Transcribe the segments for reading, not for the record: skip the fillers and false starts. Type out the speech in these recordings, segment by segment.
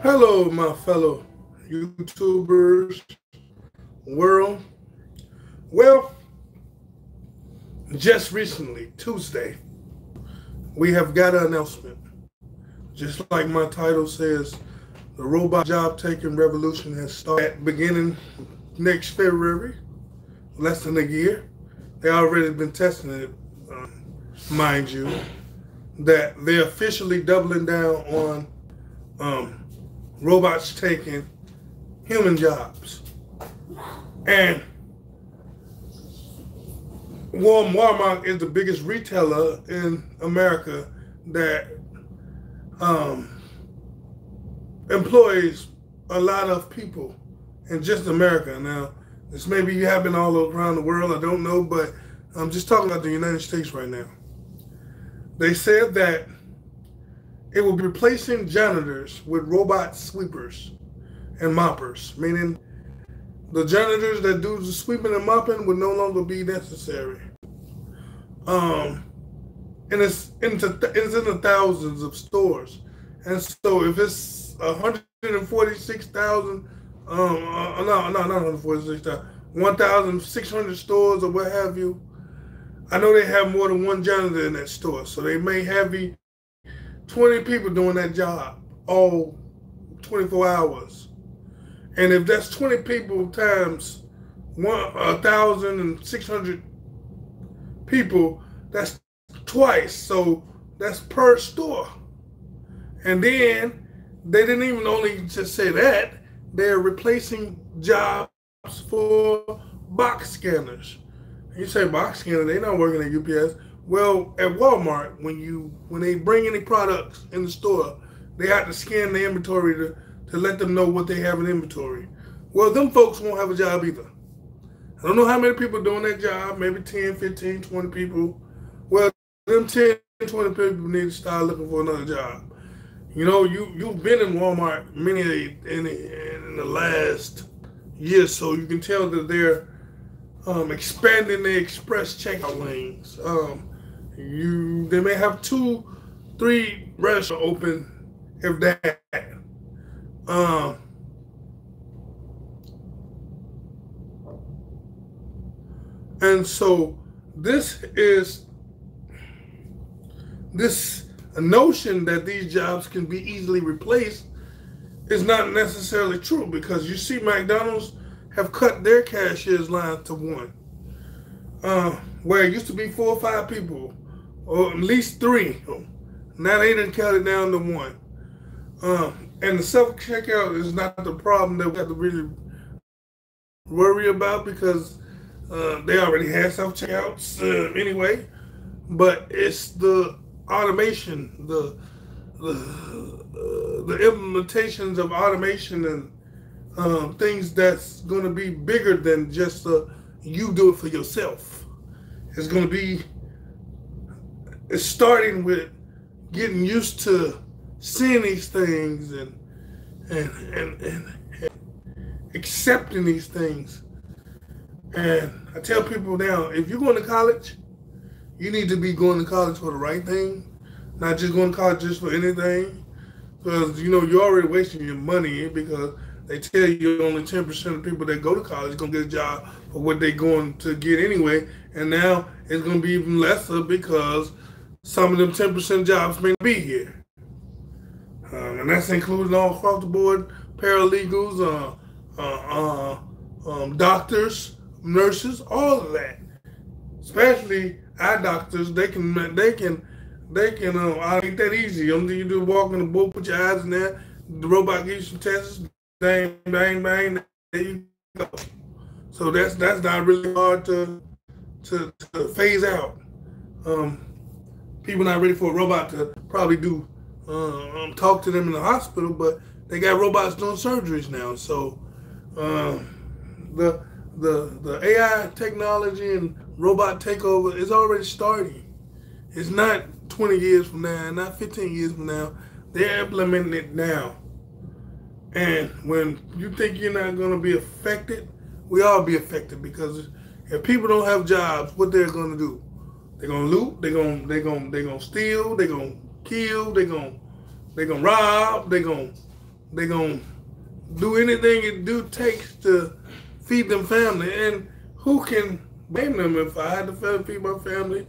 Hello, my fellow YouTubers world. Well, just recently, Tuesday, we have got an announcement. Just like my title says, the robot job taking revolution has started beginning next February, less than a year. They already been testing it, mind you, that they're officially doubling down on um, robots taking human jobs. And Walmart is the biggest retailer in America that um, employs a lot of people in just America. Now, this may be happening all around the world, I don't know, but I'm just talking about the United States right now. They said that it will be replacing janitors with robot sweepers and moppers, meaning the janitors that do the sweeping and mopping would no longer be necessary. Um, and it's in the thousands of stores. And so if it's 146,000, no, not 146,000, 1,600 stores or what have you, I know they have more than one janitor in that store. So they may have 20 people doing that job all 24 hours. And if that's 20 people times 1,600 people, that's twice. So that's per store. And then they didn't even only just say that, they're replacing jobs for box scanners. You say box scanner, they're not working at UPS. Well, at Walmart, when they bring any products in the store, they have to scan the inventory to let them know what they have in inventory. Well, them folks won't have a job either. I don't know how many people doing that job, maybe 10, 15, 20 people. Well, them 10, 20 people need to start looking for another job. You know, you've been in Walmart in the last year, so you can tell that they're expanding the express checkout lanes. They may have 2, 3 restaurants open, if that. Um, and so this notion that these jobs can be easily replaced is not necessarily true, because you see McDonald's have cut their cashiers line to 1. Where it used to be 4 or 5 people, or at least 3. Now they done cut it down to 1. And the self-checkout is not the problem that we have to really worry about, because they already had self-checkouts anyway. But it's the automation, the implementations of automation and things that's going to be bigger than just you do it for yourself. It's going to be, it's starting with getting used to seeing these things and accepting these things. And I tell people now, if you're going to college, you need to be going to college for the right thing, not just going to college just for anything. Because, you know, you're already wasting your money, because they tell you only 10% of people that go to college are going to get a job for what they're going to get anyway. And now it's going to be even lesser, because some of them 10% jobs may not be here. And that's including all across the board, paralegals, doctors, nurses, all of that. Especially eye doctors, they can I ain't that easy. Only you do walk in the booth, put your eyes in there, the robot gives you some tests, bang, bang, bang, there you go. So that's not really hard to phase out. People not ready for a robot to probably do talk to them in the hospital, but they got robots doing surgeries now. So the AI technology and robot takeover is already starting. It's not 20 years from now, not 15 years from now. They're implementing it now. And when you think you're not going to be affected, we all be affected, because if people don't have jobs, what they're going to do? They're going to loot, they're going to steal, they're going to kill, they're going to rob, they're going to they're going to do anything it takes to feed them family. And who can blame them? If I had to feed my family,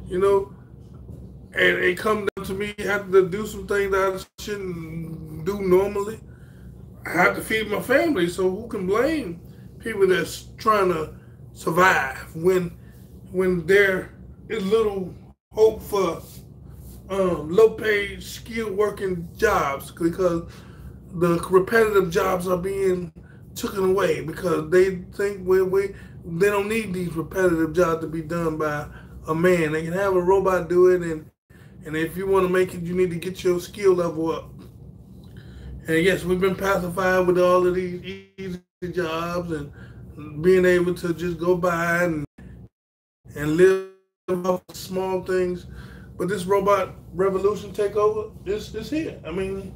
you know, and it come down to me having to do some things that I shouldn't do normally, I have to feed my family. So who can blame people that's trying to survive when there is little hope for low-paid, skilled-working jobs, because the repetitive jobs are being taken away because they think they don't need these repetitive jobs to be done by a man. They can have a robot do it, and if you want to make it, you need to get your skill level up. And yes, we've been pacified with all of these easy jobs and being able to just go by and live off small things. But this robot revolution takeover is here. I mean,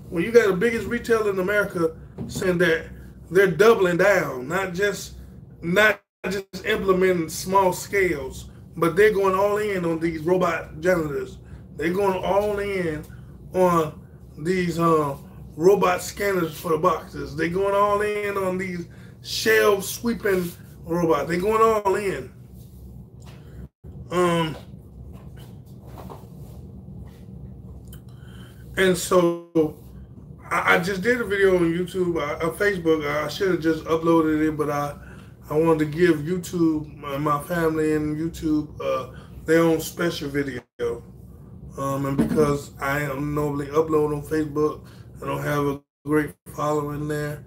when you got the biggest retailer in America saying that they're doubling down, not just implementing small scales, but they're going all in on these robot janitors. They're going all in on these robot scanners for the boxes. They're going all in on these shelf sweeping robots. They're going all in. And so I just did a video on YouTube, Facebook. I should have just uploaded it, but I wanted to give YouTube, my family and YouTube, their own special video. And because I am normally upload on Facebook, I don't have a great following there.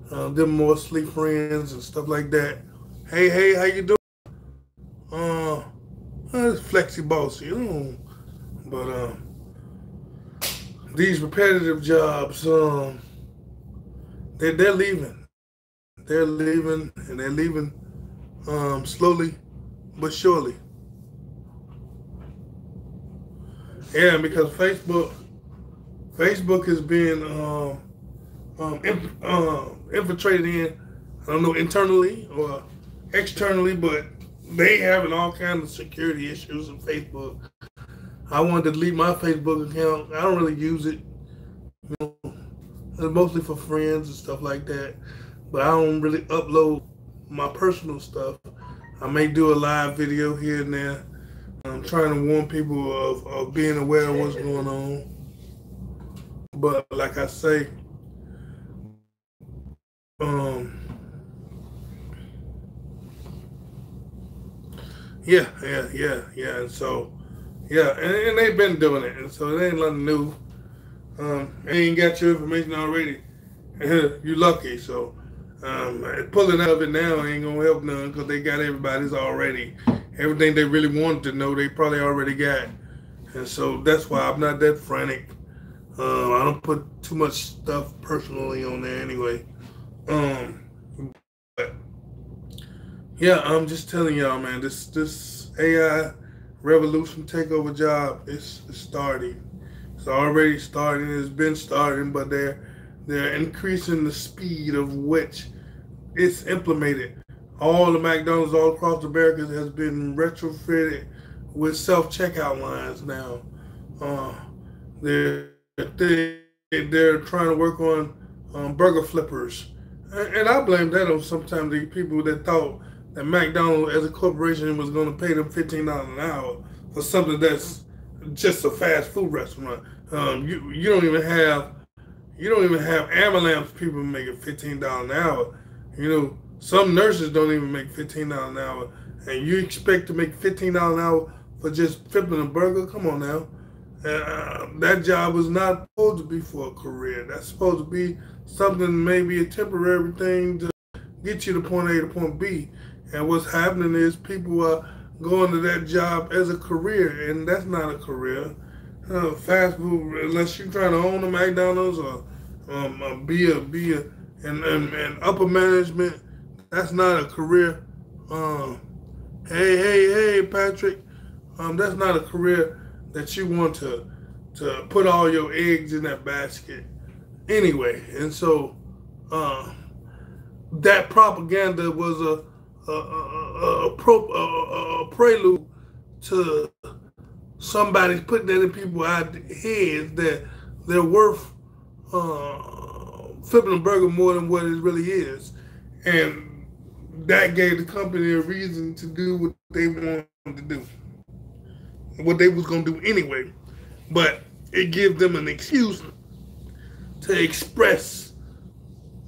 Them more sleep friends and stuff like that. Hey, how you doing? It's Flexi Bossy, you know. But these repetitive jobs, they're leaving. They're leaving, and they're leaving slowly but surely. Yeah, because Facebook is being infiltrated in, I don't know, internally or externally, but they having all kinds of security issues on Facebook. I wanted to delete my Facebook account. I don't really use it. You know, it's mostly for friends and stuff like that. But I don't really upload my personal stuff. I may do a live video here and there. I'm trying to warn people of being aware of what's going on. But like I say, yeah. And so, yeah, and they've been doing it, and so it ain't nothing new. They ain't got your information already. You lucky. So pulling out of it now ain't gonna help none, because they got everybody's already. Everything they really wanted to know, they probably already got. And so that's why I'm not that frantic. I don't put too much stuff personally on there anyway. But yeah, I'm just telling y'all, man, this AI revolution takeover job is starting. It's already starting. It's been starting, but they're increasing the speed of which it's implemented. All the McDonald's all across America has been retrofitted with self-checkout lines now. They're trying to work on burger flippers, and I blame that on sometimes the people that thought that McDonald's as a corporation was going to pay them $15 an hour for something that's just a fast food restaurant. You don't even have ambulance people making $15 an hour. You know, some nurses don't even make $15 an hour, and you expect to make $15 an hour for just flipping a burger? Come on now. That job was not supposed to be for a career. That's supposed to be something, maybe a temporary thing to get you to point A to point B. And what's happening is people are going to that job as a career, and that's not a career. Fast food, unless you're trying to own a McDonald's or be in upper management, that's not a career. Hey, Patrick, that's not a career that you want to put all your eggs in that basket anyway. And so that propaganda was a prelude to somebody putting that in people's heads that they're worth flipping a burger more than what it really is. And that gave the company a reason to do what they wanted to do, what they was going to do anyway. But it gives them an excuse to express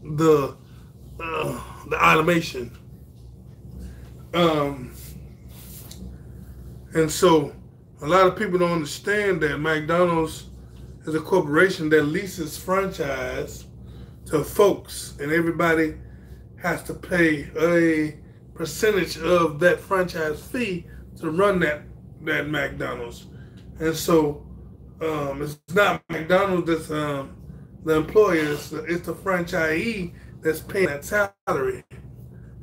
the automation. And so a lot of people don't understand that McDonald's is a corporation that leases franchise to folks, and everybody has to pay a percentage of that franchise fee to run that McDonald's. And so it's not McDonald's that's the employer, it's the franchisee that's paying that salary.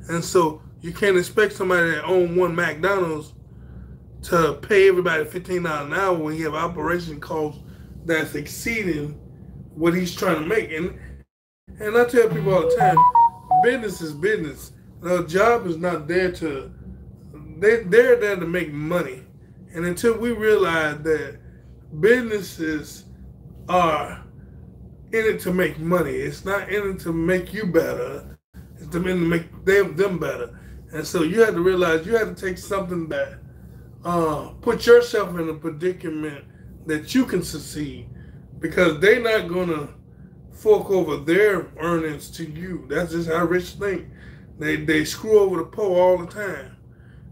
And so you can't expect somebody that owns one McDonald's to pay everybody $15 an hour when you have operation costs that's exceeding what he's trying to make. And I tell people all the time, business is business. The job is not there to, they're there to make money. And until we realize that businesses are in it to make money, it's not in it to make you better, it's to make them better. And so you have to realize you have to take something that put yourself in a predicament that you can succeed, because they're not gonna fork over their earnings to you. That's just how rich think. They screw over the poor all the time.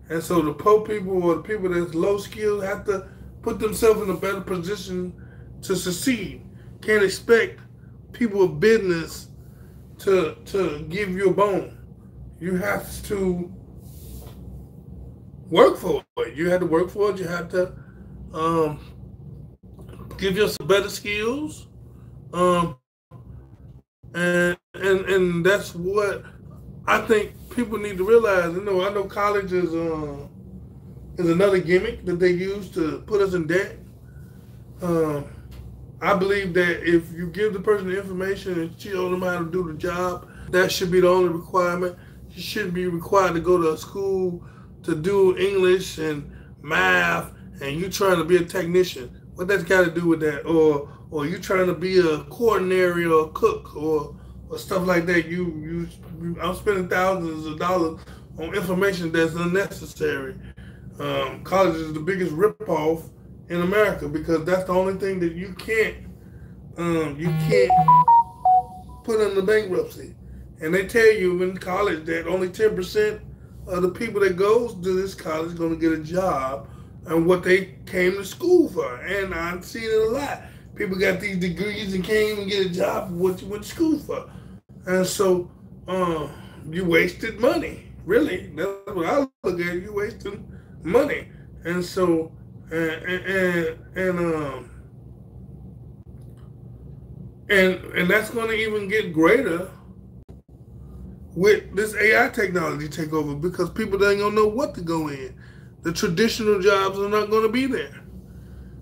And so the poor people or the people that's low skilled have to put themselves in a better position to succeed. Can't expect people of business to give you a bone. You have to work for it. You have to work for it. You have to give yourself better skills. And that's what I think people need to realize. I know college is another gimmick that they use to put us in debt. I believe that if you give the person the information and show them how to do the job, that should be the only requirement. You shouldn't be required to go to a school to do English and math, and you trying to be a technician. What that's got to do with that? Or you trying to be a coordinator or a cook or stuff like that. I'm spending thousands of dollars on information that's unnecessary. College is the biggest ripoff in America, because that's the only thing that you can't put in the bankruptcy. And they tell you in college that only 10% of the people that goes to this college is going to get a job and what they came to school for. And I've seen it a lot. People got these degrees and can't even get a job for what you went to school for. And so you wasted money. Really, that's what I look at. You wasting money. And so and that's going to even get greater with this AI technology take over, because people ain't gonna know what to go in. The traditional jobs are not gonna be there.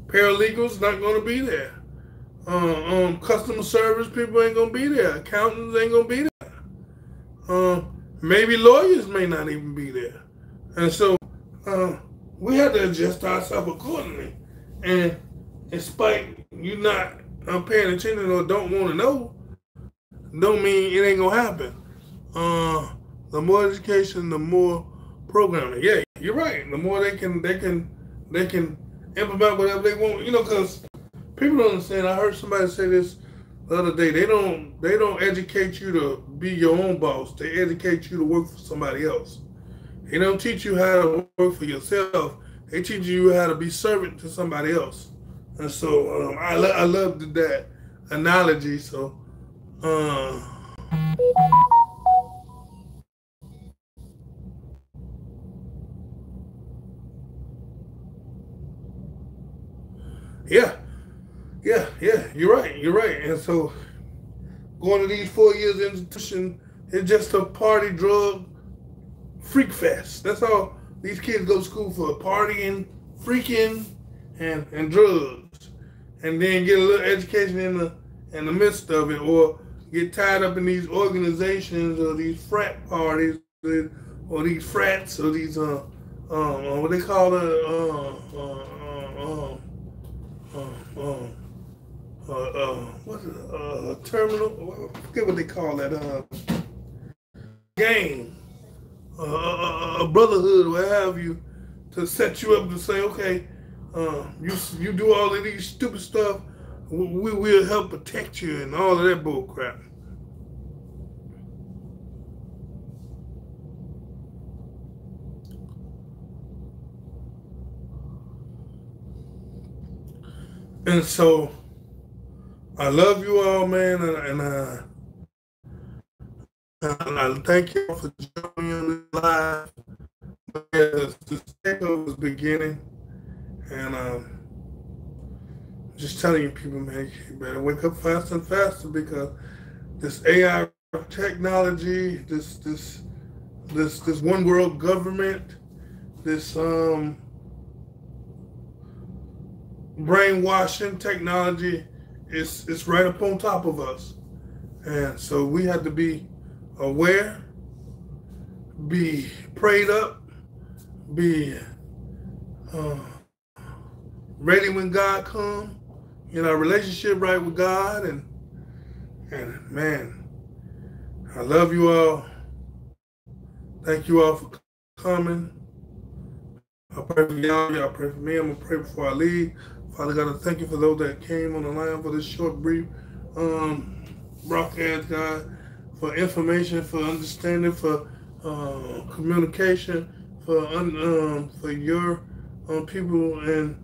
Paralegals not gonna be there. Customer service people ain't gonna be there. Accountants ain't gonna be there. Maybe lawyers may not even be there. And so we have to adjust ourselves accordingly. And despite you not paying attention or don't want to know, don't mean it ain't gonna happen. The more education, the more programming. Yeah, you're right. The more they can implement whatever they want. Because people don't understand. I heard somebody say this the other day. They don't educate you to be your own boss. They educate you to work for somebody else. They don't teach you how to work for yourself. They teach you how to be servant to somebody else. And so I loved that analogy. So. Yeah, you're right. And so going to these 4 years institution is just a party, drug, freak fest. That's all these kids go to school for: partying, freaking, and drugs. And then get a little education in the midst of it, or get tied up in these organizations or these frat parties or these frats or these what they call what's it, terminal? I forget what they call that. Game, a brotherhood, what have you, to set you up to say, okay, you do all of these stupid stuff, we will help protect you and all of that bull crap. And so I love you all, man, and I thank you for joining me live. As the echo was beginning, and just telling you people, man, you better wake up faster and faster, because this AI technology, this one world government, this brainwashing technology is right up on top of us. And so we have to be aware, be prayed up, be ready when God comes, in our relationship right with God. And man, I love you all. Thank you all for coming. I pray for y'all. Y'all pray for me. I'm going to pray before I leave. Father God, I thank you for those that came on the line for this short, brief broadcast, God, for information, for understanding, for communication, for your people and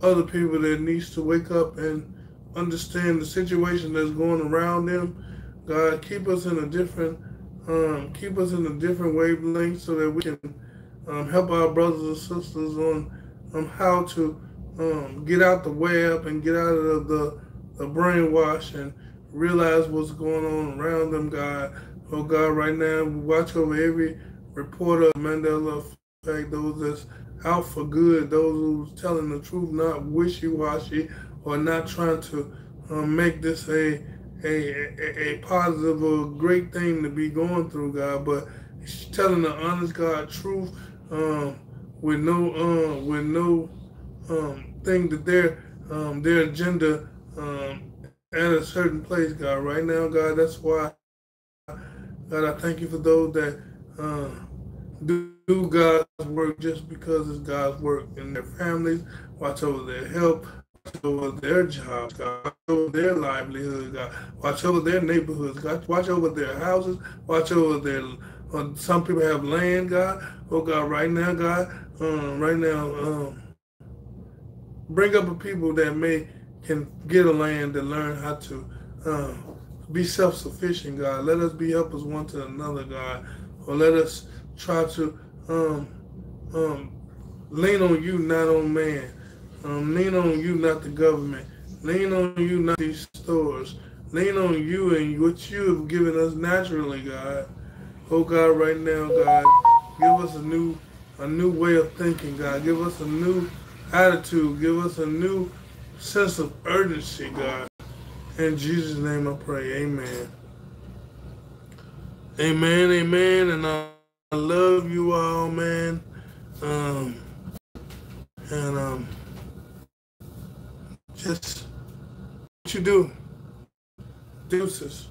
other people that needs to wake up and understand the situation that's going around them. God, keep us in a different wavelength, so that we can help our brothers and sisters on how to get out the web and get out of the brainwash and realize what's going on around them, God. Oh God, right now, watch over every reporter, Mandela Effect, those that's out for good, those who's telling the truth, not wishy-washy, or not trying to make this a positive or great thing to be going through, God, but telling the honest God truth, with no thing that their agenda at a certain place, God. Right now, God, that's why, God, I thank you for those that do God's work just because it's God's work in their families. Watch over their health, watch over their jobs, God. Watch over their livelihood, God. Watch over their neighborhoods, God. Watch over their houses. Watch over their. Some people have land, God. Oh God, right now, God. Bring up a people that can get a land to learn how to be self-sufficient, God. Let us be helpers one to another, God. Or let us try to lean on you, not on man. Lean on you, not the government. Lean on you, not these stores. Lean on you and what you have given us naturally, God. Oh God, right now, God, give us a new way of thinking, God. Give us a new attitude. Give us a new sense of urgency, God. In Jesus' name I pray, amen. Amen, amen, and I love you all, man. Just what you do. Deuces.